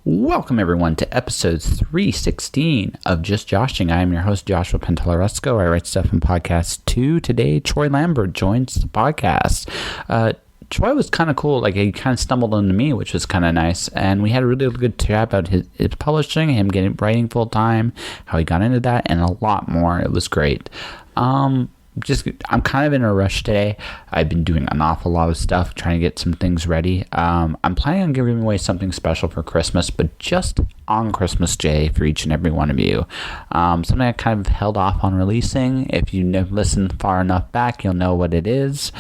Welcome, everyone, to episode 316 of Just Joshing. I am your host, Joshua Pentelaresco. I write stuff in podcast 2. Today, Troy Lambert joins the podcast. Troy was kind of cool. Like, he kind of stumbled into me, which was kind of nice. And we had a really good chat about his publishing, him getting writing full time, how he got into that, and a lot more. It was great. I'm kind of in a rush today. I've been doing an awful lot of stuff, trying to get some things ready. I'm planning on giving away something special for Christmas, but just on Christmas Day for each and every one of you. Something I kind of held off on releasing. If you listened far enough back, you'll know what it is.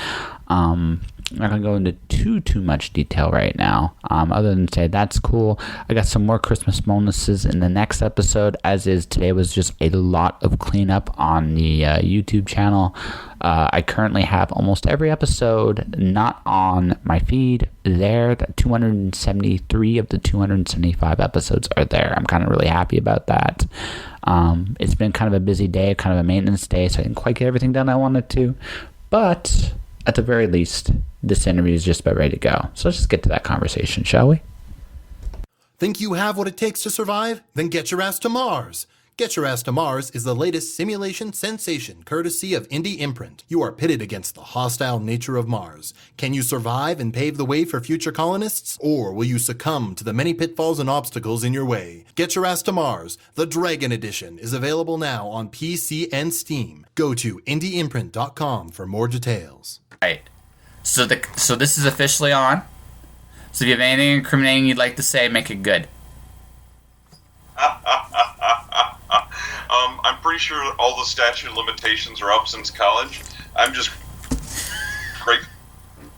I'm not going to go into too much detail right now, other than say that's cool. I got some more Christmas bonuses in the next episode, as is today was just a lot of cleanup on the YouTube channel. I currently have almost every episode not on my feed there. 273 of the 275 episodes are there. I'm kind of really happy about that. It's been kind of a busy day, kind of a maintenance day, so I didn't quite get everything done I wanted to, but at the very least, this interview is just about ready to go. So let's just get to that conversation, shall we? Think you have what it takes to survive? Then get your ass to Mars. Get Your Ass to Mars is the latest simulation sensation courtesy of Indie Imprint. You are pitted against the hostile nature of Mars. Can you survive and pave the way for future colonists? Or will you succumb to the many pitfalls and obstacles in your way? Get Your Ass to Mars, the Dragon Edition, is available now on PC and Steam. Go to indieimprint.com for more details. Right. So this is officially on. So if you have anything incriminating you'd like to say, make it good. I'm pretty sure all the statute of limitations are up since college. I'm just great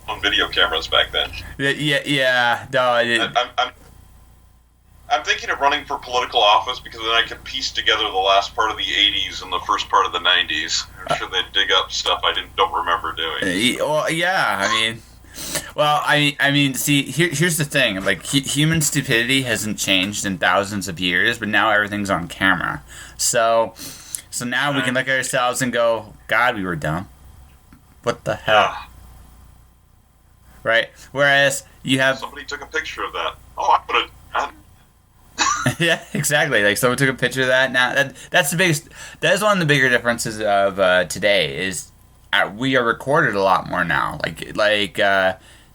on video cameras back then. Yeah. No, I'm thinking of running for political office because then I could piece together the last part of the 80s and the first part of the 90s. I'm sure they'd dig up stuff I don't remember doing. Well, yeah, I mean, see, here's the thing. Like, human stupidity hasn't changed in thousands of years, but now everything's on camera. So now we can look at ourselves and go, God, we were dumb. What the hell? Yeah. Right? Whereas you have... Somebody took a picture of that. Oh, I'm going to... Yeah, exactly. Like, someone took a picture of that. Now, that's the biggest... That is one of the bigger differences of today is... we are recorded a lot more now. Like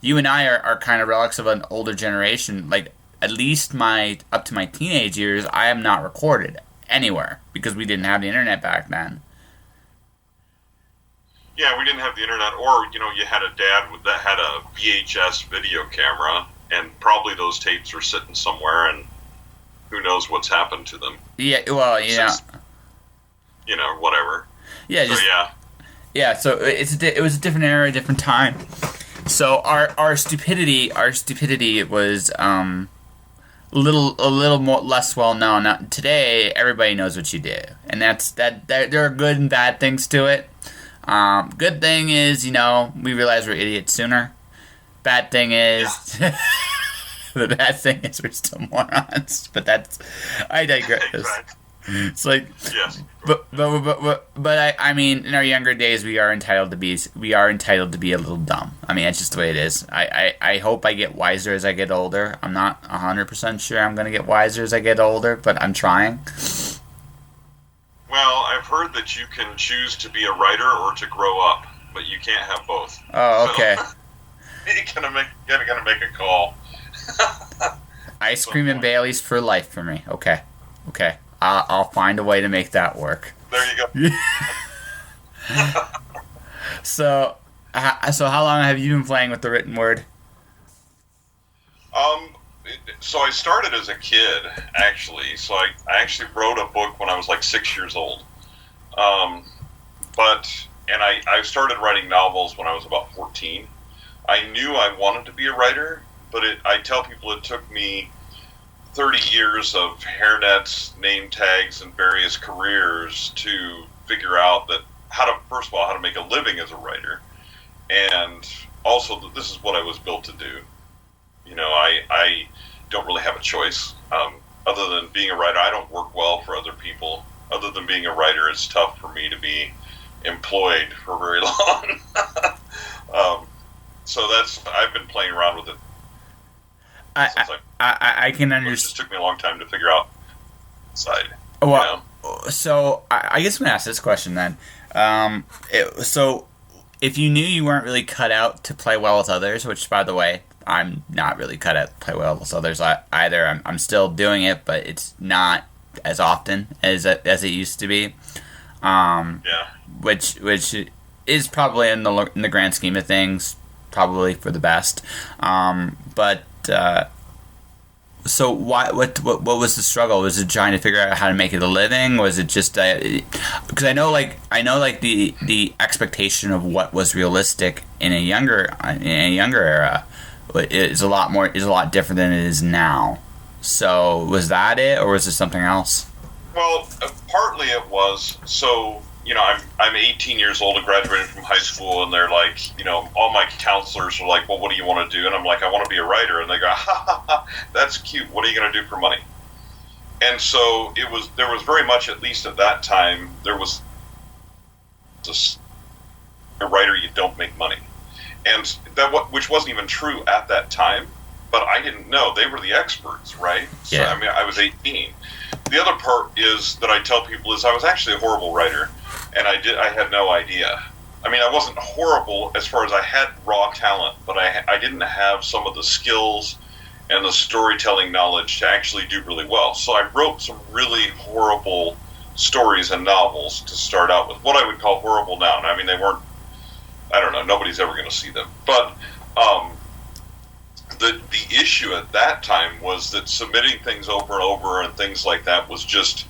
you and I are kind of relics of an older generation. Like, at least up to my teenage years, I am not recorded anywhere because we didn't have the internet back then. Yeah, we didn't have the internet, or you had a dad that had a VHS video camera, and probably those tapes are sitting somewhere, and who knows what's happened to them. Yeah, well, Since, whatever. Yeah, so, yeah. Yeah, so it was a different era, a different time. So our stupidity was a little more less well known. Now, today everybody knows what you do, and there are good and bad things to it. Good thing is we realize we're idiots sooner. Bad thing is the bad thing is we're still morons. But I digress. Exactly. It's like, yes, but I mean, in our younger days, we are entitled to be a little dumb. I mean, that's just the way it is. I hope I get wiser as I get older. I'm not 100% sure I'm going to get wiser as I get older, but I'm trying. Well, I've heard that you can choose to be a writer or to grow up, but you can't have both. Oh, okay. So, you're gonna make a call. Ice cream and Bailey's for life for me. Okay. I'll find a way to make that work. There you go. So how long have you been playing with the written word? So I started as a kid, actually. So I actually wrote a book when I was like 6 years old. I started writing novels when I was about 14. I knew I wanted to be a writer, but I tell people it took me 30 years of hairnets, name tags, and various careers to figure out how to make a living as a writer, and also that this is what I was built to do. I don't really have a choice. Other than being a writer, I don't work well for other people. Other than being a writer, it's tough for me to be employed for very long. So I've been playing around with it. I can understand. It just took me a long time to figure out side. Well, so I guess I'm gonna ask this question then. So if you knew you weren't really cut out to play well with others, which by the way, I'm not really cut out to play well with others either. I'm still doing it, but it's not as often as it used to be. Which is probably in the grand scheme of things, probably for the best. So what was the struggle? Was it trying to figure out how to make it a living? Was it just because I know the expectation of what was realistic in a younger era is a lot different than it is now. So was that it, or was it something else? Well, partly it was. So, I'm 18 years old and graduated from high school, and they're like, all my counselors are like, well, what do you want to do? And I'm like, I want to be a writer. And they go, ha, ha, ha, that's cute. What are you going to do for money? And so there was very much, at least at that time, there was a writer, you don't make money. And which wasn't even true at that time, but I didn't know. They were the experts, right? Yeah. So, I was 18. The other part is that I tell people is I was actually a horrible writer, and I had no idea. I wasn't horrible as far as I had raw talent, but I didn't have some of the skills and the storytelling knowledge to actually do really well. So I wrote some really horrible stories and novels to start out with. What I would call horrible now. They weren't, I don't know, nobody's ever going to see them. But the issue at that time was that submitting things over and over and things like that was just,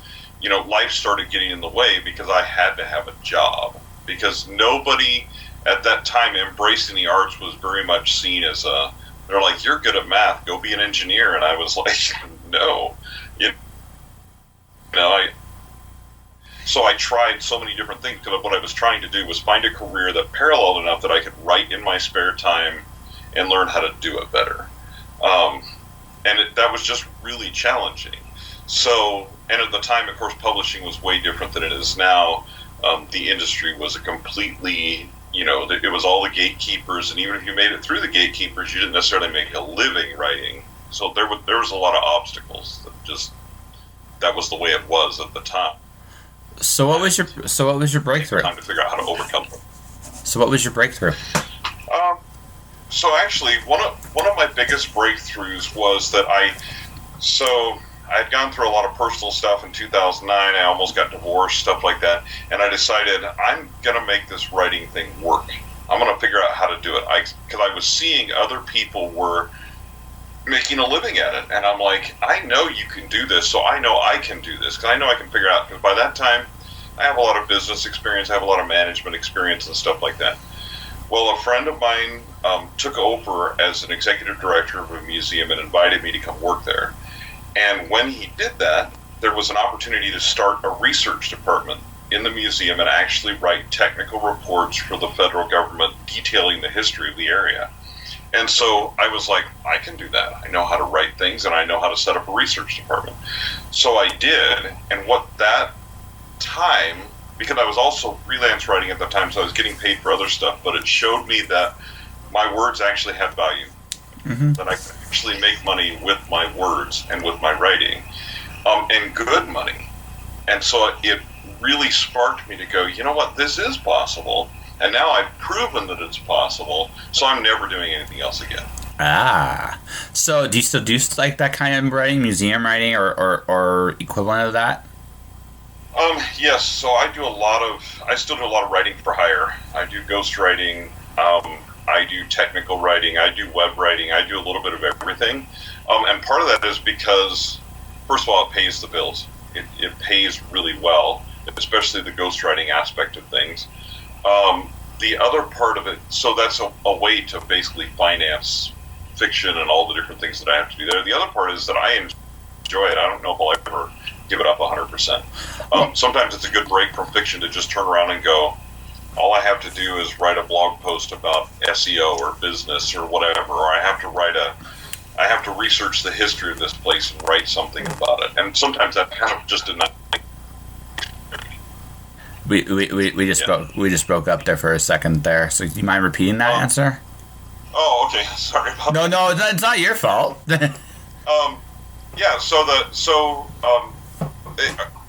life started getting in the way because I had to have a job. Because nobody at that time embracing the arts was very much seen as they're like, you're good at math, go be an engineer. And I was like, no. So I tried so many different things because what I was trying to do was find a career that paralleled enough that I could write in my spare time and learn how to do it better. That was just really challenging. So, and at the time, of course, publishing was way different than it is now. The industry was a completely, it was all the gatekeepers, and even if you made it through the gatekeepers, you didn't necessarily make a living writing. So there was a lot of obstacles. That was the way it was at the time. So what was your breakthrough? Time to figure out how to overcome them. So what was your breakthrough? So actually, one of my biggest breakthroughs was that I'd gone through a lot of personal stuff in 2009. I almost got divorced, stuff like that, and I decided I'm going to make this writing thing work. I'm going to figure out how to do it. Because I was seeing other people were making a living at it, and I'm like, I know you can do this, so I know I can do this, because I know I can figure out, because by that time, I have a lot of business experience, I have a lot of management experience and stuff like that. Well, a friend of mine took over as an executive director of a museum and invited me to come work there. And when he did that, there was an opportunity to start a research department in the museum and actually write technical reports for the federal government detailing the history of the area. And so I was like, I can do that. I know how to write things, and I know how to set up a research department. So I did, and what that time, because I was also freelance writing at the time, so I was getting paid for other stuff, but it showed me that my words actually had value. Mm-hmm. That I could actually make money with my words and with my writing, and good money. And so it really sparked me to go, you know what, this is possible. And now I've proven that it's possible, so I'm never doing anything else again. So do you still do like that kind of writing, museum writing, or equivalent of that? Yes. So I still do a lot of writing for hire. I do ghostwriting. I do technical writing. I do web writing. I do a little bit of everything. And part of that is because, first of all, it pays the bills. It pays really well, especially the ghostwriting aspect of things. The other part of it, so that's a way to basically finance fiction and all the different things that I have to do there. The other part is that I enjoy it. I don't know if I'll ever give it up 100%. Sometimes it's a good break from fiction to just turn around and go, all I have to do is write a blog post about SEO or business or whatever, or I have to research the history of this place and write something about it. And sometimes that's kind of just enough. We just broke up there for a second there. So do you mind repeating that answer? Oh, Oh, okay. Sorry about that. No, it's not your fault. Yeah.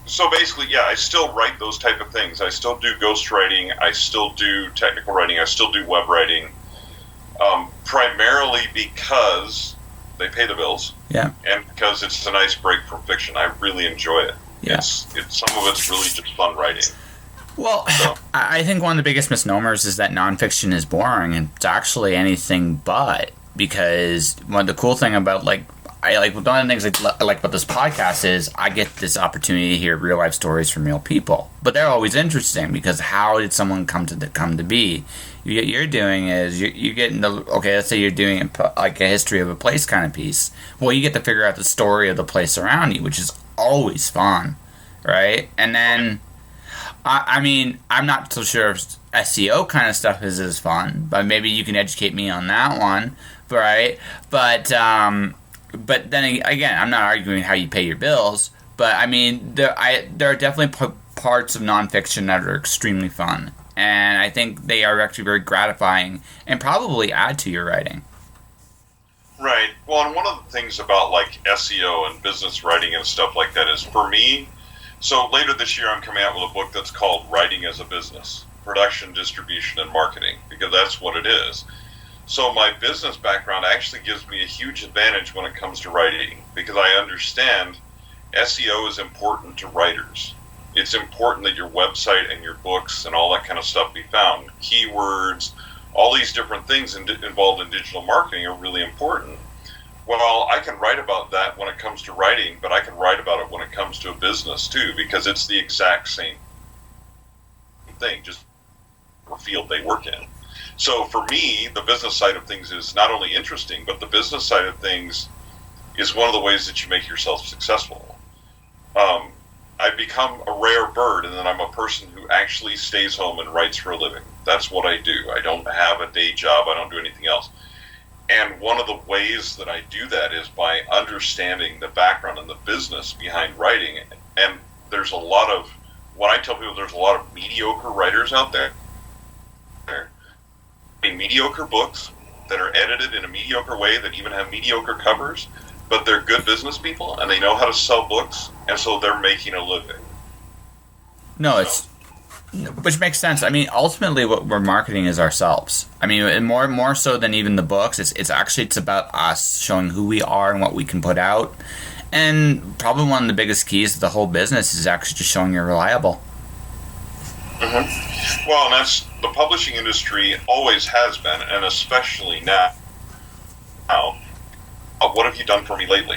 So basically, yeah, I still write those type of things. I still do ghostwriting. I still do technical writing. I still do web writing. Primarily because they pay the bills. Yeah. And because it's a nice break from fiction. I really enjoy it. Yeah. It's some of it's really just fun writing. Well, so. I think one of the biggest misnomers is that nonfiction is boring, and it's actually anything but. Because one of the cool thing about one of the things I like about this podcast is I get this opportunity to hear real life stories from real people, but they're always interesting because how did someone come to be? What you're doing is you're getting let's say you're doing like a history of a place kind of piece. Well, you get to figure out the story of the place around you, which is always fun, right? And then, I mean, I'm not so sure if SEO kind of stuff is as fun, but maybe you can educate me on that one, right? But then again, I'm not arguing how you pay your bills, but I mean, there are definitely parts of nonfiction that are extremely fun, and I think they are actually very gratifying and probably add to your writing. Right. Well, and one of the things about like SEO and business writing and stuff like that is, for me, so later this year I'm coming out with a book that's called Writing as a Business, Production, Distribution, and Marketing, because that's what it is. So my business background actually gives me a huge advantage when it comes to writing, because I understand SEO is important to writers. It's important that your website and your books and all that kind of stuff be found. Keywords, all these different things involved in digital marketing are really important. Well, I can write about that when it comes to writing, but I can write about it when it comes to a business too, because it's the exact same thing, just the field they work in. So for me, the business side of things is not only interesting, but the business side of things is one of the ways that you make yourself successful. I've become a rare bird, and then I'm a person who actually stays home and writes for a living. That's what I do. I don't have a day job. I don't do anything else. And one of the ways that I do that is by understanding the background and the business behind writing. And there's a lot of, when I tell people there's a lot of mediocre writers out there, mediocre books that are edited in a mediocre way that even have mediocre covers, but they're good business people and they know how to sell books, and so they're making a living. Which makes sense. I mean, ultimately, what we're marketing is ourselves. I mean, more so than even the books. It's about us showing who we are and what we can put out. And probably one of the biggest keys to the whole business is actually just showing you're reliable. Mm-hmm. Well, and that's the publishing industry always has been, and especially now. What have you done for me lately?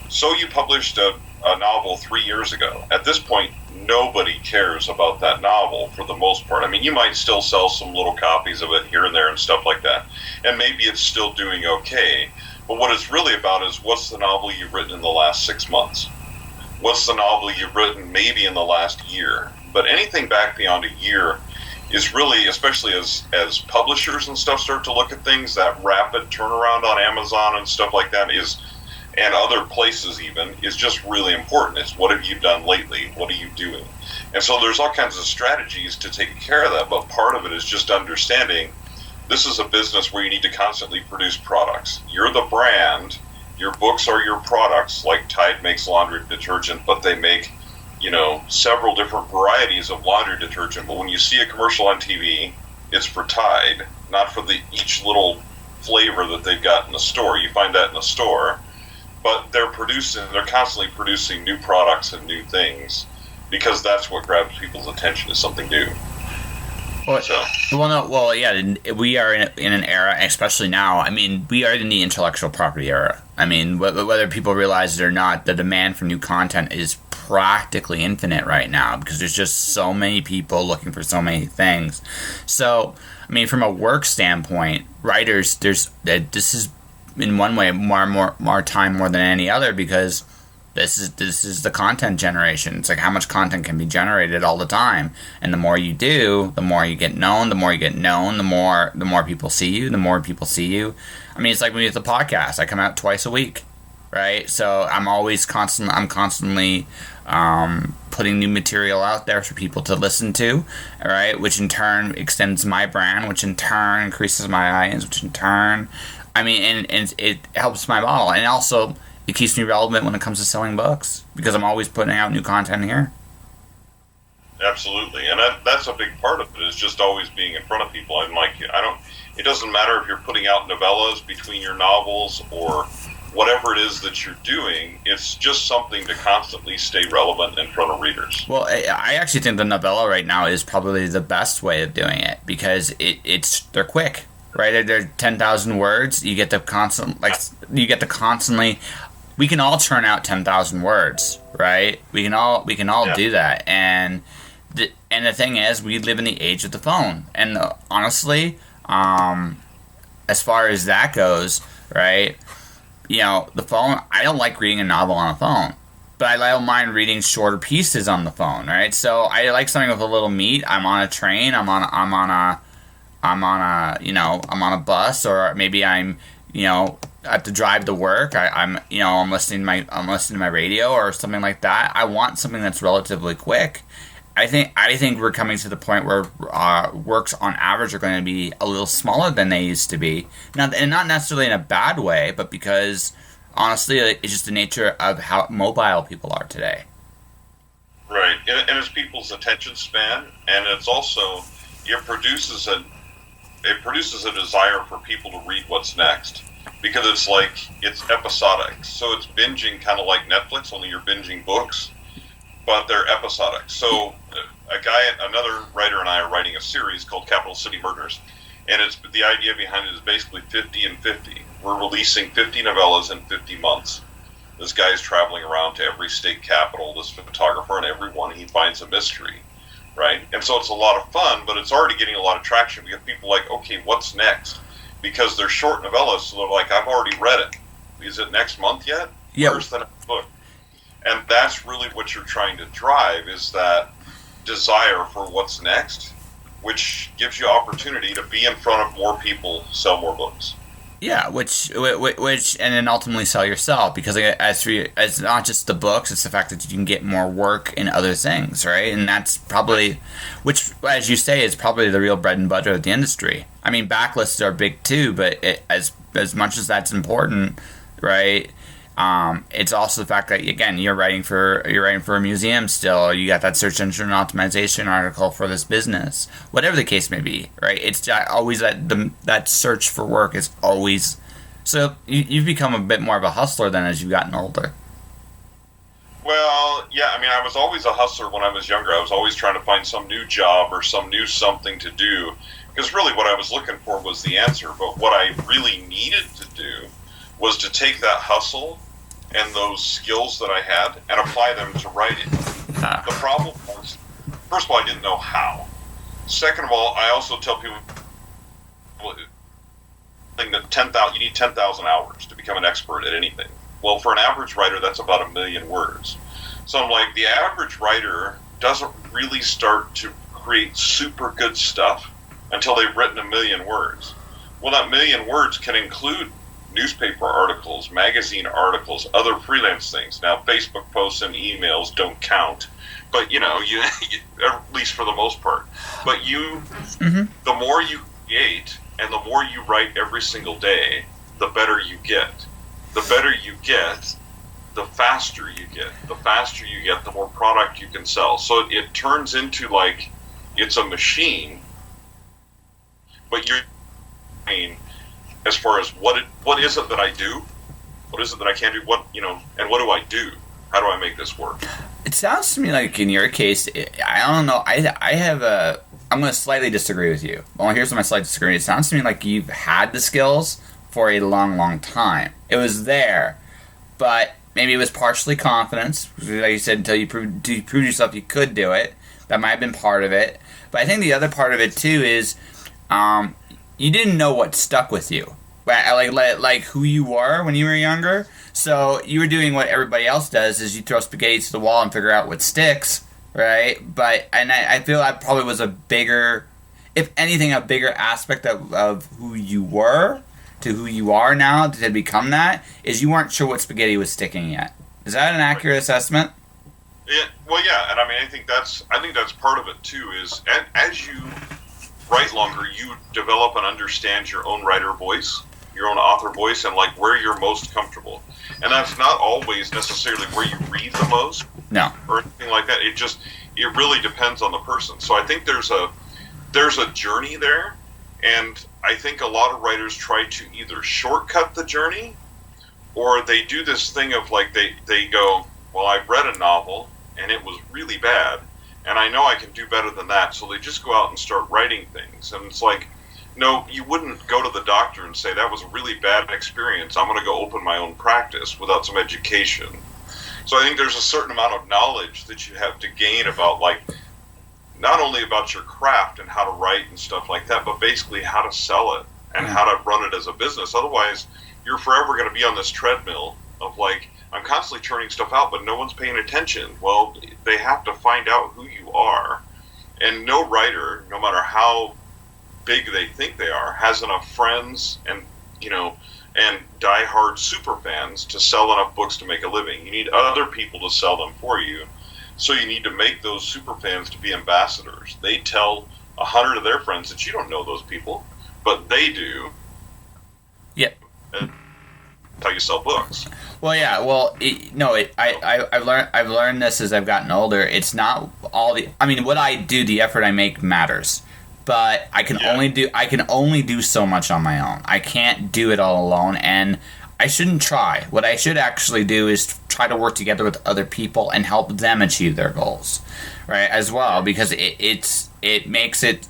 So you published a novel 3 years ago. At this point, nobody cares about that novel for the most part. I mean, you might still sell some little copies of it here and there and stuff like that, and maybe it's still doing okay. But what it's really about is, what's the novel you've written in the last 6 months? What's the novel you've written maybe in the last year? But anything back beyond a year is really, especially as publishers and stuff start to look at things, that rapid turnaround on Amazon and stuff like that is, and other places even, is just really important. It's, what have you done lately? What are you doing? And so there's all kinds of strategies to take care of that, but part of it is just understanding this is a business where you need to constantly produce products. You're the brand, your books are your products, like Tide makes laundry detergent, but they make, several different varieties of laundry detergent. But when you see a commercial on TV, it's for Tide, not for each little flavor that they've got in the store. You find that in the store. But they're constantly producing new products and new things, because that's what grabs people's attention, is something new. We are in an era, especially now. I mean, we are in the intellectual property era. I mean, whether people realize it or not, the demand for new content is practically infinite right now, because there's just so many people looking for so many things. So, I mean, from a work standpoint, writers, this is in one way more time more than any other, because this is the content generation. It's like how much content can be generated all the time, and the more you do, the more you get known. The more you get known, the more people see you. The more people see you. I mean, it's like me with the podcast. I come out twice a week, right? So I'm constantly putting new material out there for people to listen to, all right, which in turn extends my brand, which in turn increases my audience, which in turn, and it helps my model. And also, it keeps me relevant when it comes to selling books, because I'm always putting out new content here. Absolutely, and that's a big part of it, is just always being in front of people. And it doesn't matter if you're putting out novellas between your novels or whatever it is that you're doing. It's just something to constantly stay relevant in front of readers. Well, I actually think the novella right now is probably the best way of doing it, because they're quick, right? They're 10,000 words. You get to constantly. We can all churn out 10,000 words, right? We can all do that, and the thing is, we live in the age of the phone, and honestly, as far as that goes, right? The phone. I don't like reading a novel on a phone, but I don't mind reading shorter pieces on the phone, right? So I like something with a little meat. I'm on a train. I'm on a bus, or maybe I have to drive to work. I'm listening to my radio or something like that. I want something that's relatively quick. I think we're coming to the point where works on average are going to be a little smaller than they used to be. Not necessarily in a bad way, but because honestly, it's just the nature of how mobile people are today. Right, and it's people's attention span, and it's also it produces a desire for people to read what's next, because it's episodic. So it's binging, kind of like Netflix, only you're binging books, but they're episodic. So another writer and I are writing a series called Capital City Murders, and the idea behind it is basically 50 and 50. We're releasing 50 novellas in 50 months. This guy's traveling around to every state capital, this photographer, and every one he finds a mystery, right? And so it's a lot of fun, but it's already getting a lot of traction. We have people like, okay, what's next? Because they're short novellas, so they're like, I've already read it. Is it next month yet? Yeah. Where's the next book? And that's really what you're trying to drive, is that desire for what's next, which gives you opportunity to be in front of more people, sell more books. Yeah, which and then ultimately sell yourself, because it's not just the books, it's the fact that you can get more work in other things, right? And that's probably, which, as you say, is probably the real bread and butter of the industry. I mean, backlists are big too, but as much as that's important, right? It's also the fact that, again, you're writing for a museum still. You got that search engine optimization article for this business, whatever the case may be, right? It's always that search for work is always. So you've become a bit more of a hustler than as you've gotten older. Well, yeah, I mean, I was always a hustler when I was younger. I was always trying to find some new job or some new something to do, because really what I was looking for was the answer. But what I really needed to do was to take that hustle and those skills that I had and apply them to writing. The problem was, first of all, I didn't know how. Second of all, I also tell people that you need 10,000 hours to become an expert at anything. Well, for an average writer, that's about 1 million words. So I'm like, the average writer doesn't really start to create super good stuff until they've written 1 million words. Well, that 1 million words can include newspaper articles, magazine articles, other freelance things. Now, Facebook posts and emails don't count, but you at least for the most part. But the more you create and the more you write every single day, the better you get. The better you get, the faster you get. The faster you get, the more product you can sell. So it turns into like it's a machine, but as far as what is it that I do, what is it that I can do, and what do I do? How do I make this work? It sounds to me like in your case, I don't know. I'm going to slightly disagree with you. Well, here's my slight disagreement. It sounds to me like you've had the skills for a long, long time. It was there, but maybe it was partially confidence, like you said, until you proved yourself you could do it. That might have been part of it. But I think the other part of it too is you didn't know what stuck with you, like who you were when you were younger. So you were doing what everybody else does: is you throw spaghetti to the wall and figure out what sticks, right? But I feel that probably was a bigger, if anything, a bigger aspect of who you were to who you are now to become that, is you weren't sure what spaghetti was sticking yet. Is that an accurate assessment? Well, yeah, and I mean, I think that's part of it too. Is as you write longer, you develop and understand your own writer voice, your own author voice, and like where you're most comfortable. And that's not always necessarily where you read the most, No. or anything like that. It really depends on the person. So I think there's a journey there, and I think a lot of writers try to either shortcut the journey, or they do this thing of like they go, well, I read a novel and it was really bad, and I know I can do better than that, so they just go out and start writing things. And it's like, no, you wouldn't go to the doctor and say, that was a really bad experience, I'm going to go open my own practice, without some education. So I think there's a certain amount of knowledge that you have to gain about, like, not only about your craft and how to write and stuff like that, but basically how to sell it and how to run it as a business. Otherwise, you're forever going to be on this treadmill of like, I'm constantly churning stuff out, but no one's paying attention. Well, they have to find out who you are. And no writer, no matter how big they think they are, has enough friends and, and diehard super fans to sell enough books to make a living. You need other people to sell them for you. So you need to make those super fans to be ambassadors. They tell 100 of their friends that you don't know those people, but they do. Yeah. And that's how you sell books. Well, yeah. Well, I've learned this as I've gotten older. It's not all the. I mean, what I do, the effort I make matters, but I can only do so much on my own. I can't do it all alone, and I shouldn't try. What I should actually do is try to work together with other people and help them achieve their goals, right? As well, because it makes it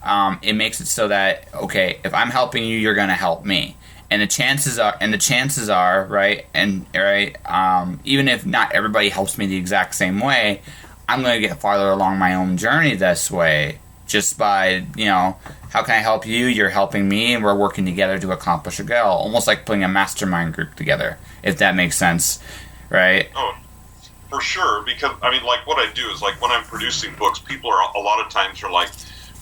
so that, okay, if I'm helping you, you're going to help me. And the chances are, right, even if not everybody helps me the exact same way, I'm going to get farther along my own journey this way, just by, how can I help you? You're helping me, and we're working together to accomplish a goal. Almost like putting a mastermind group together, if that makes sense, right? Oh, for sure. Because I mean, like, what I do is, like, when I'm producing books, people are a lot of times are like,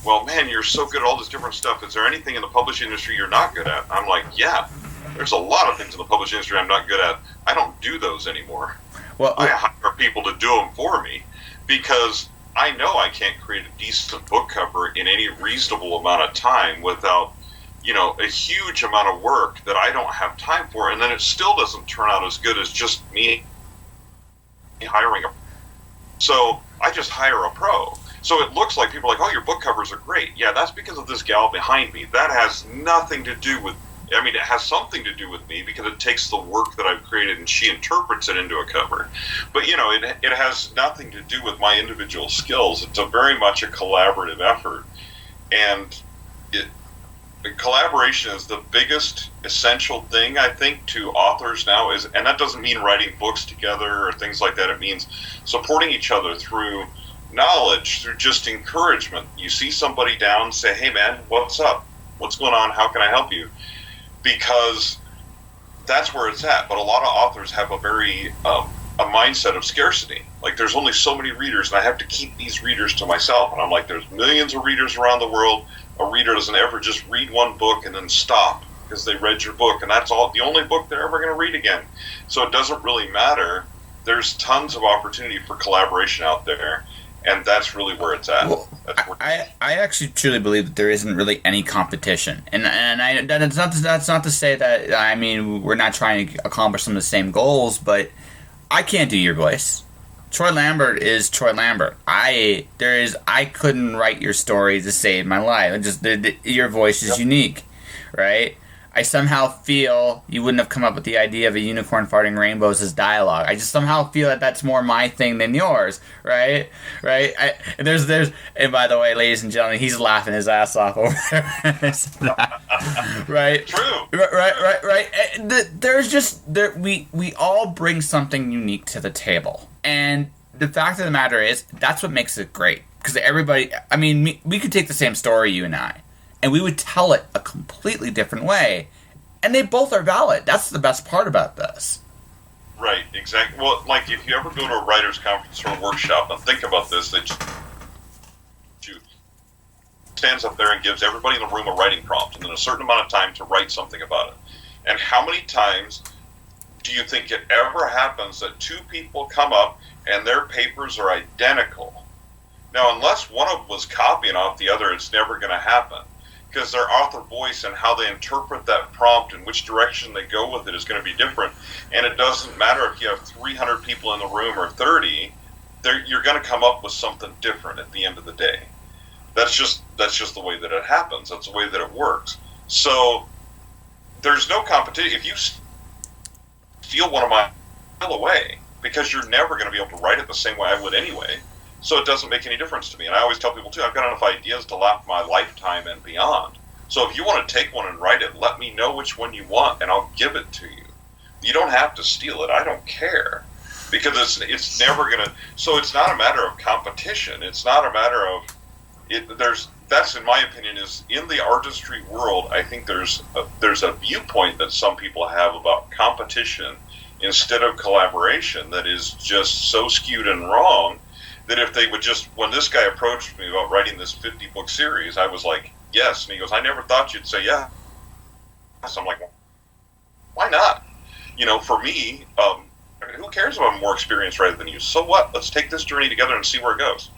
well, man, you're so good at all this different stuff. Is there anything in the publishing industry you're not good at? I'm like, yeah, there's a lot of things in the publishing industry I'm not good at. I don't do those anymore. Well, I hire people to do them for me, because I know I can't create a decent book cover in any reasonable amount of time without, a huge amount of work that I don't have time for, and then it still doesn't turn out as good as just me hiring So I just hire a pro. So it looks like people are like, oh, your book covers are great. Yeah, that's because of this gal behind me. That has nothing to do with, it has something to do with me, because it takes the work that I've created and she interprets it into a cover. But, it has nothing to do with my individual skills. It's very much a collaborative effort. And collaboration is the biggest essential thing, I think, to authors now. And that doesn't mean writing books together or things like that. It means supporting each other through knowledge, through just encouragement. You see somebody down, say, hey, man, what's up? What's going on? How can I help you? Because that's where it's at. But a lot of authors have a very a mindset of scarcity. Like, there's only so many readers, and I have to keep these readers to myself. And I'm like, there's millions of readers around the world. A reader doesn't ever just read one book and then stop because they read your book, and that's all, the only book they're ever going to read again. So it doesn't really matter. There's tons of opportunity for collaboration out there, and that's really where it's at. Well, I actually truly believe that there isn't really any competition, and that's not to say that, we're not trying to accomplish some of the same goals, but I can't do your voice. Troy Lambert is Troy Lambert. I couldn't write your story to save my life. Your voice is unique, right? I somehow feel you wouldn't have come up with the idea of a unicorn farting rainbows as dialogue. I just somehow feel that that's more my thing than yours, right? Right? And by the way, ladies and gentlemen, he's laughing his ass off over there. Right? True. Right. We all bring something unique to the table. And the fact of the matter is, that's what makes it great. Because everybody, we could take the same story, you and I, and we would tell it a completely different way. And they both are valid. That's the best part about this. Right, exactly. Well, like, if you ever go to a writer's conference or a workshop and think about this, that you stands up there and gives everybody in the room a writing prompt and then a certain amount of time to write something about it. And how many times do you think it ever happens that two people come up and their papers are identical? Now, unless one of them was copying off the other, it's never going to happen, because their author voice and how they interpret that prompt and which direction they go with it is going to be different. And it doesn't matter if you have 300 people in the room or 30, you're going to come up with something different at the end of the day. That's just the way that it happens. That's the way that it works. So there's no competition. If you steal one of mine, steal away, because you're never going to be able to write it the same way I would anyway. So it doesn't make any difference to me. And I always tell people, too, I've got enough ideas to last my lifetime and beyond. So if you want to take one and write it, let me know which one you want, and I'll give it to you. You don't have to steal it. I don't care. Because it's never going to... So it's not a matter of competition. It's not a matter of... That's, in my opinion, is in the artistry world, I think there's a viewpoint that some people have about competition instead of collaboration that is just so skewed and wrong that if they would just, when this guy approached me about writing this 50-book series, I was like, yes. And he goes, I never thought you'd say yes. I'm like, well, why not? For me, who cares if I'm more experienced writer than you? So what? Let's take this journey together and see where it goes.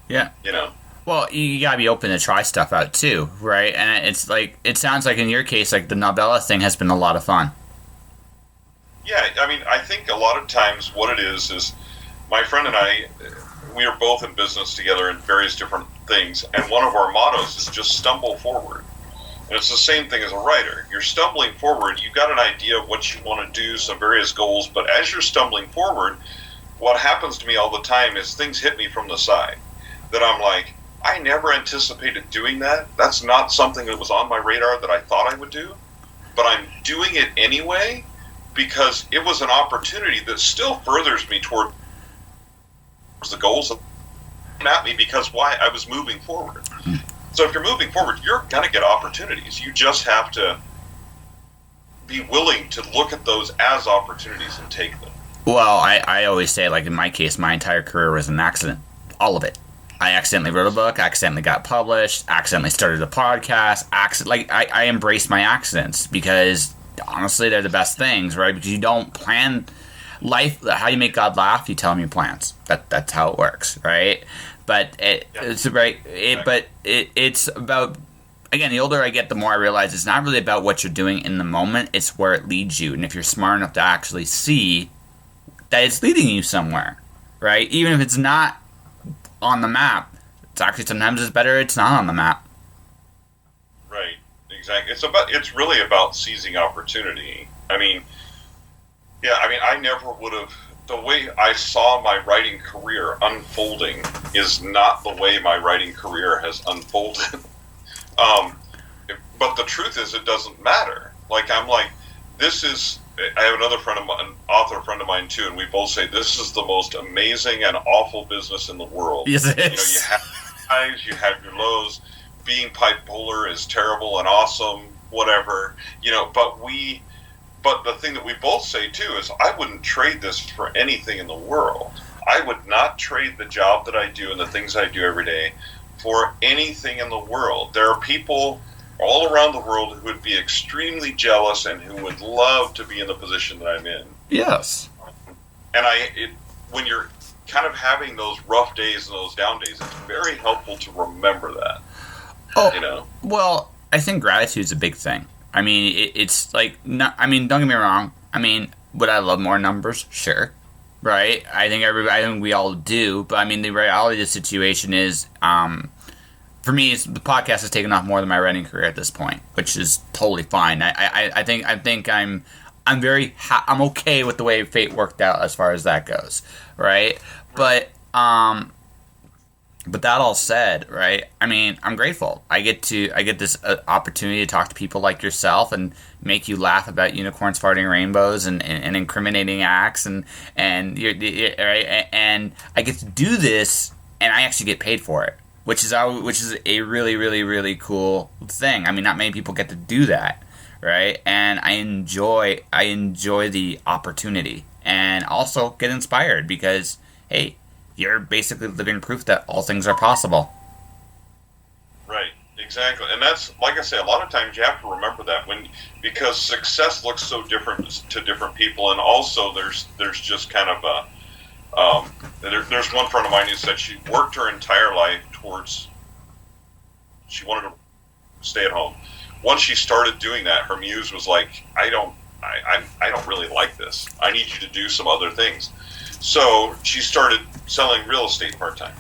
Yeah. Well, you gotta be open to try stuff out too, right? And it's like, it sounds like in your case, like the novella thing has been a lot of fun. Yeah, I think a lot of times what it is my friend and I, we are both in business together in various different things, and one of our mottos is just stumble forward. And it's the same thing as a writer. You're stumbling forward, you've got an idea of what you want to do, some various goals, but as you're stumbling forward, what happens to me all the time is things hit me from the side. That I'm like, I never anticipated doing that. That's not something that was on my radar that I thought I would do, but I'm doing it anyway because it was an opportunity that still furthers me toward the goals at me, because why? I was moving forward. So if you're moving forward, you're going to get opportunities. You just have to be willing to look at those as opportunities and take them. Well, I always say, like in my case, my entire career was an accident. All of it. I accidentally wrote a book, accidentally got published, accidentally started a podcast, I embrace my accidents because honestly they're the best things, right? Because you don't plan life. How you make God laugh, you tell him your plans. That's how it works, right? But it's about, again, the older I get, the more I realize it's not really about what you're doing in the moment, it's where it leads you. And if you're smart enough to actually see that it's leading you somewhere, right? Even if it's not on the map, sometimes it's better it's not on the map. Right, exactly. It's really about seizing opportunity. I never would have, the way I saw my writing career unfolding is not the way my writing career has unfolded. But the truth is, it doesn't matter. I have another friend of mine, an author friend of mine too, and we both say this is the most amazing and awful business in the world. Yes, it is. You have highs, you have your lows. Being bipolar is terrible and awesome, whatever. But the thing that we both say too is I wouldn't trade this for anything in the world. I would not trade the job that I do and the things I do every day for anything in the world. There are people all around the world who would be extremely jealous and who would love to be in the position that I'm in. Yes. And when you're kind of having those rough days and those down days, it's very helpful to remember that. Oh, well, I think gratitude's a big thing. It's like, don't get me wrong. Would I love more numbers? Sure. Right? I think we all do. But the reality of the situation is, for me, the podcast has taken off more than my writing career at this point, which is totally fine. I think I'm okay with the way fate worked out as far as that goes, right? But that all said, right? I'm grateful. I get this opportunity to talk to people like yourself and make you laugh about unicorns farting rainbows and incriminating acts and right? And I get to do this, and I actually get paid for it. Which is a really, really, really cool thing. Not many people get to do that, right? And I enjoy the opportunity and also get inspired because, hey, you're basically living proof that all things are possible. Right, Exactly, and that's, like I say, a lot of times you have to remember that because success looks so different to different people, and also there's just kind of there's one friend of mine who said she worked her entire life towards, she wanted to stay at home. Once she started doing that, her muse was like, I don't really like this. I need you to do some other things. So she started selling real estate part-time.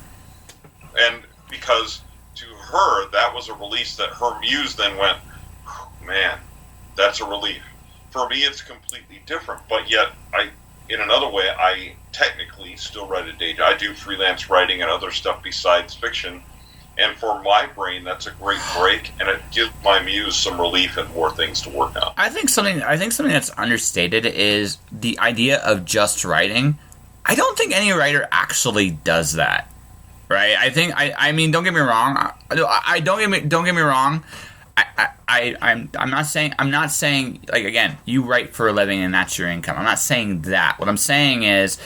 And because to her, that was a release that her muse then went, man, that's a relief. For me, it's completely different. But yet, in another way, I technically still write a day job. I do freelance writing and other stuff besides fiction. And for my brain, that's a great break, and it gives my muse some relief and more things to work on. I think something that's understated is the idea of just writing. I don't think any writer actually does that, right? I mean, don't get me wrong. Don't get me wrong. I'm not saying like, again, you write for a living and that's your income. I'm not saying that. What I'm saying is,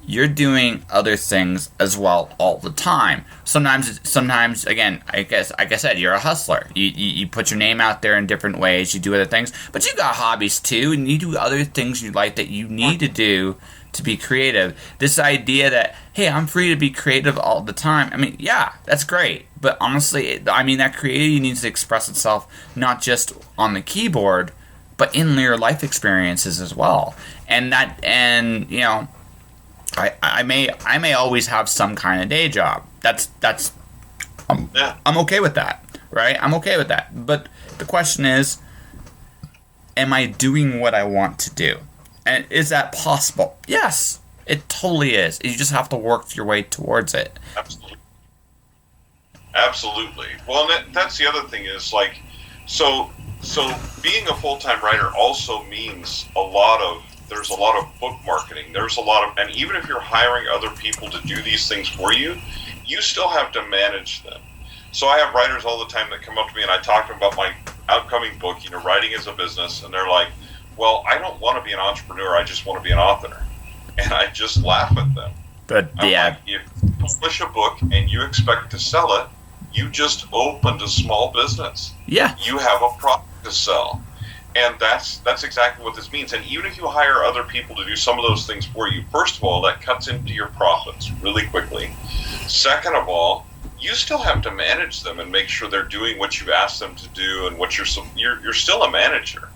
you're doing other things as well all the time. Sometimes, again, like I said, you're a hustler. You put your name out there in different ways. You do other things, but you got hobbies too, and you do other things you like that you need to do to be creative. This idea that, hey, I'm free to be creative all the time. I mean, yeah, that's great, but honestly, that creativity needs to express itself not just on the keyboard, but in your life experiences as well. And you know, I may always have some kind of day job. I'm okay with that, right? I'm okay with that. But the question is, am I doing what I want to do? And is that possible? Yes, it totally is. You just have to work your way towards it. Absolutely. Well, that's the other thing is, like, so being a full-time writer also means there's a lot of book marketing. There's a lot of, and even if you're hiring other people to do these things for you, you still have to manage them. So I have writers all the time that come up to me and I talk to them about my upcoming book, writing as a business, and they're like, well, I don't want to be an entrepreneur, I just want to be an author. And I just laugh at them. But yeah, like, if you publish a book and you expect to sell it, you just opened a small business. Yeah. You have a product to sell. And that's exactly what this means. And even if you hire other people to do some of those things for you, first of all, that cuts into your profits really quickly. Second of all, you still have to manage them and make sure they're doing what you asked them to do. And what you're still a manager.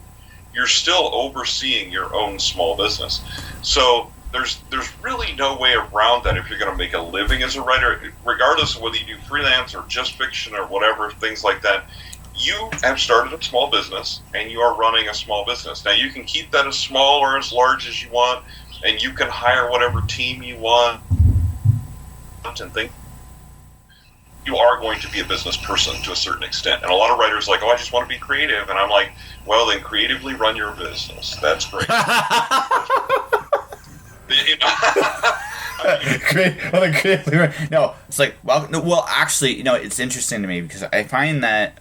You're still overseeing your own small business. So there's really no way around that if you're going to make a living as a writer, regardless of whether you do freelance or just fiction or whatever, things like that. You have started a small business, and you are running a small business. Now, you can keep that as small or as large as you want, and you can hire whatever team you want and think. You are going to be a business person to a certain extent. And a lot of writers are like, I just want to be creative. And I'm like, well, then creatively run your business. That's great. No, it's like, well, actually, it's interesting to me because I find that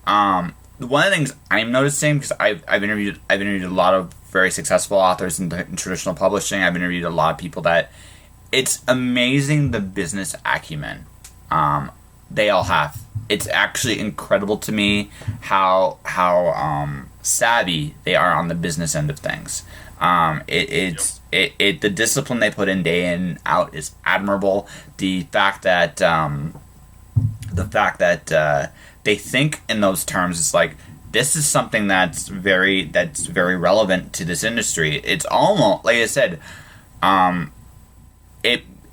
one of the things I'm noticing, because I've interviewed a lot of very successful authors in traditional publishing. I've interviewed a lot of people that it's amazing the business acumen they all have. It's actually incredible to me how savvy they are on the business end of things. The discipline they put in day in and out is admirable. The fact that they think in those terms is like, this is something that's very relevant to this industry. It's almost, like I said,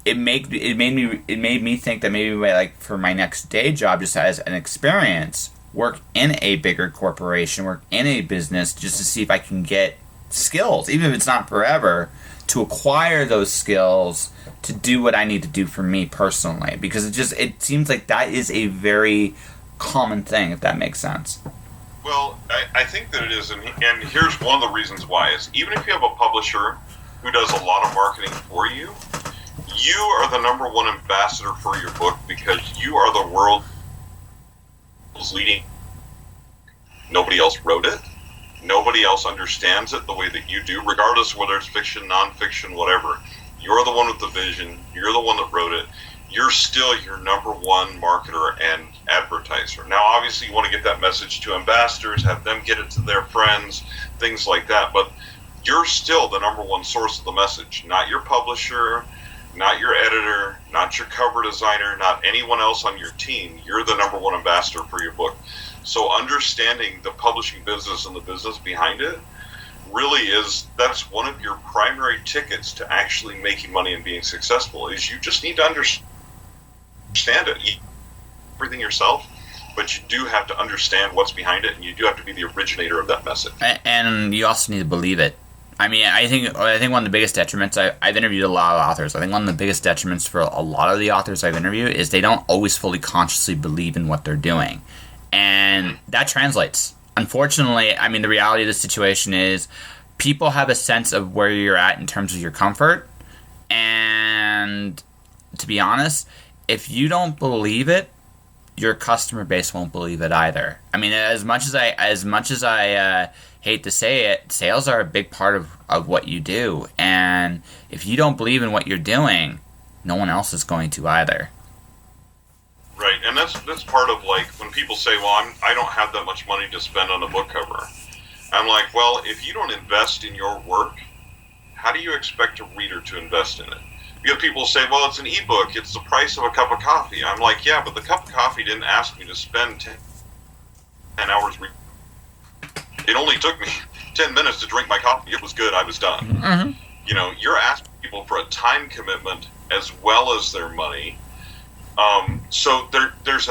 it made me think that maybe like for my next day job, just as an experience, work in a bigger corporation, work in a business, just to see if I can get skills, even if it's not forever, to acquire those skills to do what I need to do for me personally, because it seems like that is a very common thing, if that makes sense. Well, I think that it is, and here's one of the reasons why is, even if you have a publisher who does a lot of marketing for you, you are the number one ambassador for your book because you are the world's leading. Nobody else wrote it. Nobody else understands it the way that you do, regardless of whether it's fiction, nonfiction, whatever. You're the one with the vision. You're the one that wrote it. you're still your number one marketer and advertiser. Now, obviously, you want to get that message to ambassadors, have them get it to their friends, things like that. But you're still the number one source of the message, not your publisher, not your editor, not your cover designer, not anyone else on your team. You're the number one ambassador for your book. So understanding the publishing business and the business behind it really that's one of your primary tickets to actually making money and being successful, is you just need to understand it. You do everything yourself, but you do have to understand what's behind it, and you do have to be the originator of that message. And you also need to believe it. I mean, I think one of the biggest detriments, I've interviewed a lot of authors. I think one of the biggest detriments for a lot of the authors I've interviewed is they don't always fully consciously believe in what they're doing. And that translates. Unfortunately, I mean, the reality of the situation is people have a sense of where you're at in terms of your comfort. And to be honest, if you don't believe it, your customer base won't believe it either. I mean, as much as I hate to say it, sales are a big part of what you do. And if you don't believe in what you're doing, no one else is going to either. Right, and that's part of, like, when people say, well, I don't have that much money to spend on a book cover. I'm like, well, if you don't invest in your work, how do you expect a reader to invest in it? Because people say, well, it's an ebook, it's the price of a cup of coffee. I'm like, yeah, but the cup of coffee didn't ask me to spend 10 hours reading. It only took me 10 minutes to drink my coffee. It was good, I was done. Mm-hmm. You know, you're asking people for a time commitment as well as their money. So there's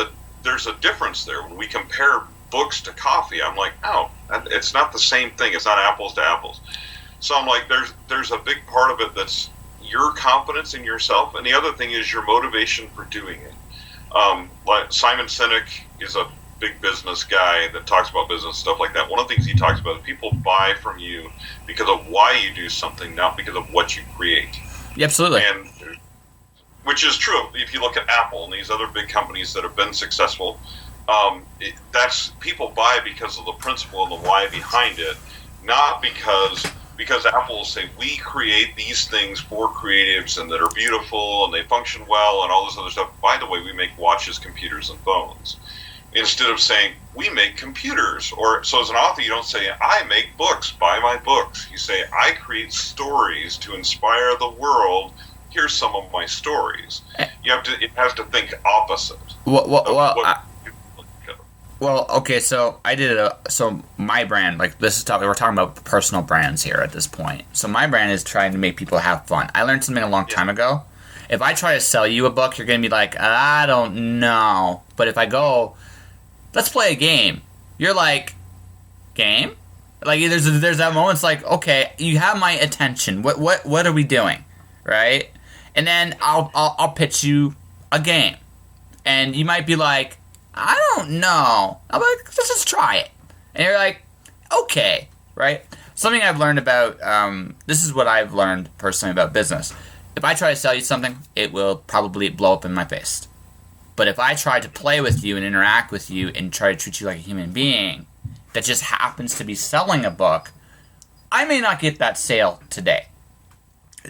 a difference there. When we compare books to coffee, I'm like, oh, it's not the same thing. It's not apples to apples. So I'm like, there's a big part of it that's your confidence in yourself, and the other thing is your motivation for doing it. Like Simon Sinek is a big business guy that talks about business stuff like that. One of the things he talks about is people buy from you because of why you do something, not because of what you create. Yeah, absolutely. And which is true. If you look at Apple and these other big companies that have been successful, that's people buy because of the principle and the why behind it, not because Apple will say, we create these things for creatives and that are beautiful and they function well and all this other stuff. By the way, we make watches, computers, and phones. Instead of saying, we make computers. Or so as an author, you don't say, I make books, buy my books. You say, I create stories to inspire the world. Here's some of my stories. It has to think opposite. Well, okay, so I did so my brand, like this is we're talking about personal brands here at this point. So my brand is trying to make people have fun. I learned something a long time ago. If I try to sell you a book, you're going to be like, I don't know. But if I go, let's play a game, you're like, game? Like there's that moment. It's like, okay, you have my attention. What are we doing, right? And then I'll pitch you a game, and you might be like, I don't know. I'm like, let's just try it. And you're like, okay, right? Something I've learned about, this is what I've learned personally about business. If I try to sell you something, it will probably blow up in my face. But if I try to play with you and interact with you and try to treat you like a human being that just happens to be selling a book, I may not get that sale today.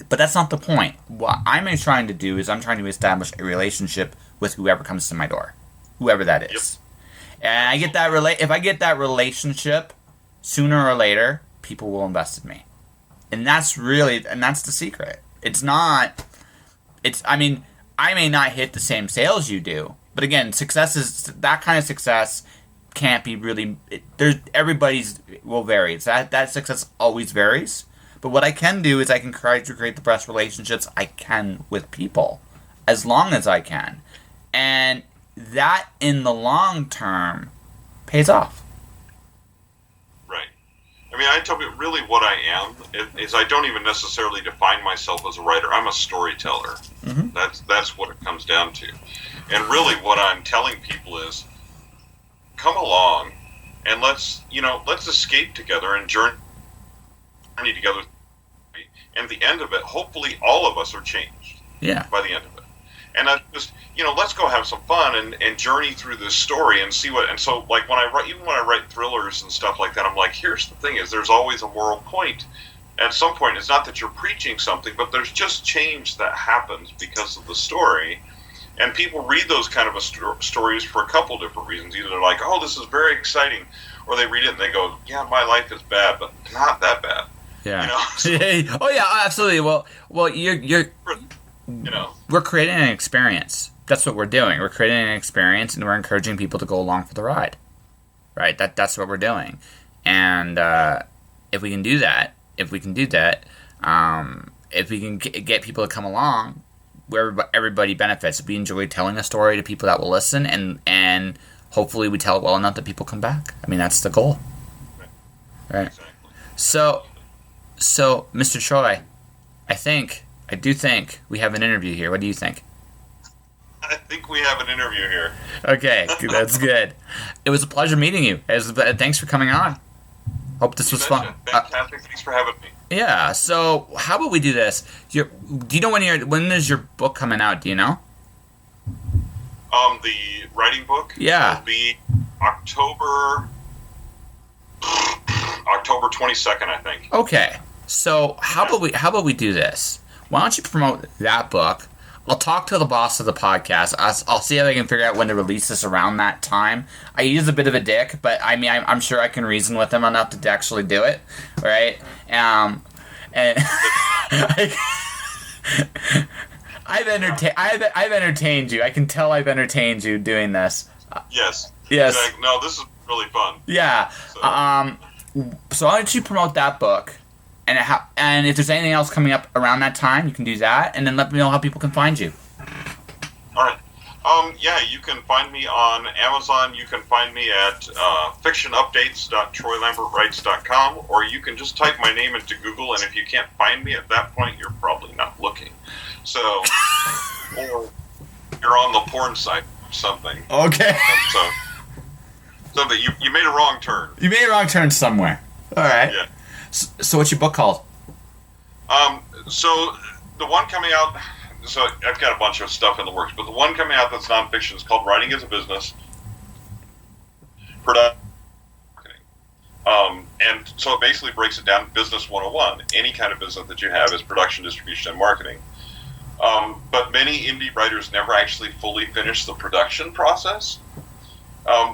But that's not the point. What I'm trying to do is I'm trying to establish a relationship with whoever comes to my door. Whoever that is. Yep. And I get that if I get that relationship, sooner or later, people will invest in me. And that's the secret. I mean, I may not hit the same sales you do, but again, that kind of success can't be really, everybody's will vary. That success always varies. But what I can do is I can try to create the best relationships I can with people, as long as I can. And that, in the long term, pays off. Right. I mean, I tell you really what I am is I don't even necessarily define myself as a writer. I'm a storyteller. Mm-hmm. That's what it comes down to. And really what I'm telling people is, come along and let's escape together and journey together. And at the end of it, hopefully all of us are changed. Yeah. By the end of it. And I just, let's go have some fun and journey through this story and see what. And so, like when I write thrillers and stuff like that, I'm like, here's the thing: is there's always a moral point. At some point, it's not that you're preaching something, but there's just change that happens because of the story. And people read those kind of stories for a couple different reasons. Either they're like, oh, this is very exciting, or they read it and they go, yeah, my life is bad, but not that bad. Yeah. You know? Oh yeah, absolutely. Well, you're we're creating an experience. That's what we're doing. We're creating an experience, and we're encouraging people to go along for the ride. Right? That's what we're doing. And if we can do that, if we can get people to come along, where everybody benefits. We enjoy telling a story to people that will listen, and hopefully we tell it well enough that people come back. I mean, that's the goal. Right. Exactly. So, Mr. Troy, I do think we have an interview here. What do you think? I think we have an interview here. Okay, that's good. It was a pleasure meeting you. Thanks for coming on. Hope this was fun. Fantastic. Thanks for having me. Yeah. So, how about we do this? Do you know when is your book coming out? Do you know? The writing book. Yeah. Will be October 22nd, I think. Okay. So how about we do this? Why don't you promote that book? I'll talk to the boss of the podcast. I'll see if I can figure out when to release this around that time. He's a bit of a dick, but I mean, I'm sure I can reason with him enough to actually do it, right? And I've entertained you. I can tell I've entertained you doing this. Yes. Yes. Exactly. No, this is really fun. Yeah. So why don't you promote that book? And if there's anything else coming up around that time, you can do that, and then let me know how people can find you. All right. Yeah, you can find me on Amazon. You can find me at fictionupdates.troylambertwrites.com, or you can just type my name into Google, and if you can't find me at that point, you're probably not looking. So, or you're on the porn site or something. Okay. Something you made a wrong turn. You made a wrong turn somewhere. All right. Yeah. So what's your book called? So the one coming out, so I've got a bunch of stuff in the works, but the one coming out that's nonfiction is called Writing as a Business. Production. And so it basically breaks it down, Business 101. Any kind of business that you have is production, distribution, and marketing. But many indie writers never actually fully finish the production process,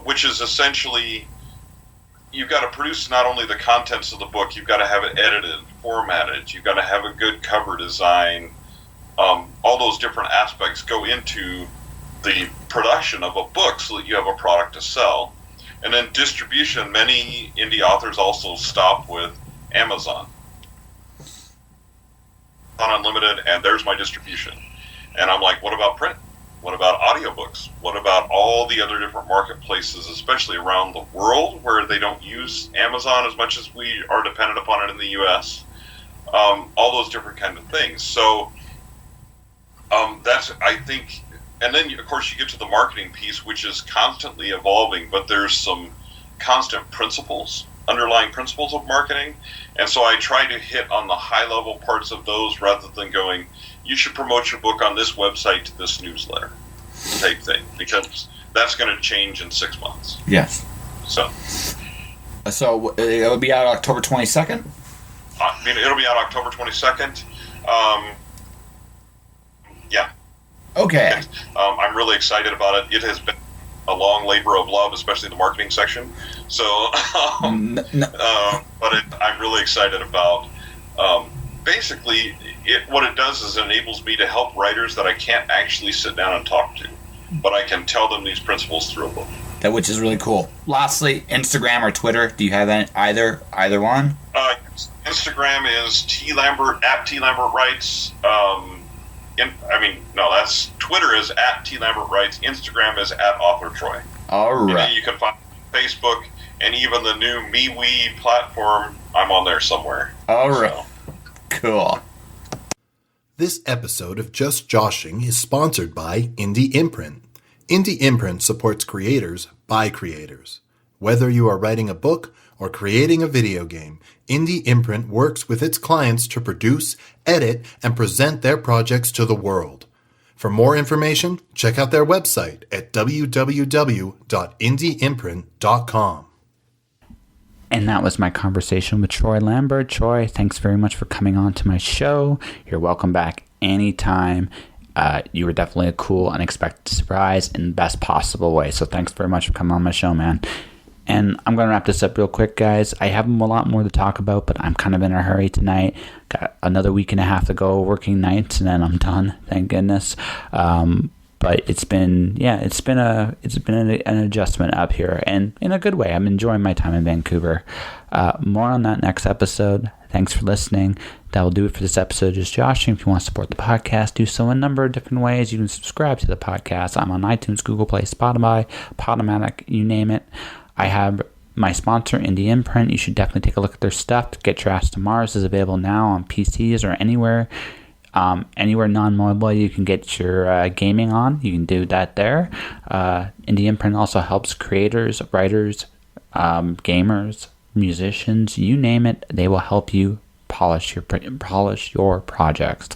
which is essentially, you've got to produce not only the contents of the book, you've got to have it edited, formatted, you've got to have a good cover design. All those different aspects go into the production of a book so that you have a product to sell. And then distribution, many indie authors also stop with Amazon. On Unlimited, and there's my distribution. And I'm like, what about print? What about audiobooks? What about all the other different marketplaces, especially around the world, where they don't use Amazon as much as we are dependent upon it in the U.S.? All those different kind of things. So that's, I think, and then, of course, you get to the marketing piece, which is constantly evolving, but there's some constant underlying principles of marketing. And so I try to hit on the high-level parts of those rather than going, you should promote your book on this website to this newsletter type thing, because that's going to change in 6 months. Yes. So it'll be out October 22nd? It'll be out October 22nd. Yeah. Okay. I'm really excited about it. It has been a long labor of love, especially the marketing section. So, but I'm really excited about. Basically, what it does is it enables me to help writers that I can't actually sit down and talk to, but I can tell them these principles through a book. Which is really cool. Lastly, Instagram or Twitter? Do you have either one? Instagram is @TLambertWrites. That's Twitter is @TLambertWrites. Instagram is @AuthorTroy. All right. And then you can find Facebook and even the new MeWe platform. I'm on there somewhere. All right. So. Cool. This episode of Just Joshing is sponsored by Indie Imprint. Indie Imprint supports creators by creators. Whether you are writing a book or creating a video game, Indie Imprint works with its clients to produce, edit, and present their projects to the world. For more information, check out their website at www.indieimprint.com. And that was my conversation with Troy Lambert. Troy, thanks very much for coming on to my show. You're welcome back anytime. You were definitely a cool, unexpected surprise in the best possible way. So thanks very much for coming on my show, man. And I'm going to wrap this up real quick, guys. I have a lot more to talk about, but I'm kind of in a hurry tonight. Got another week and a half to go working nights, and then I'm done. Thank goodness. But it's been an adjustment up here, and in a good way. I'm enjoying my time in Vancouver. More on that next episode. Thanks for listening. That will do it for this episode of Just Joshing. If you want to support the podcast, do so in a number of different ways. You can subscribe to the podcast. I'm on iTunes, Google Play, Spotify, Podomatic, you name it. I have my sponsor, Indie Imprint. You should definitely take a look at their stuff. Get Your Ass to Mars is available now on PCs or anywhere non-mobile you can get your gaming on. You can do that there. Indie Imprint also helps creators, writers, gamers, musicians, you name it. They will help you polish your projects.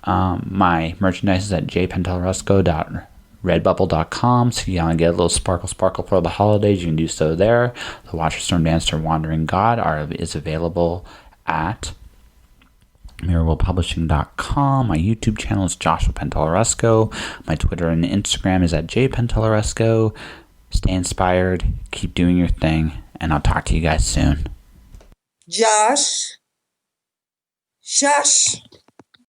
My merchandise is at jpentelarusco.redbubble.com. So you want to get a little sparkle for the holidays, you can do so there. The Watcher, Storm Dancer, Wandering God is available at mirrorworldpublishing.com. My YouTube channel is Joshua Pentelarusco. My Twitter and Instagram is at jpentelarusco. Stay inspired, keep doing your thing, and I'll talk to you guys soon. Josh.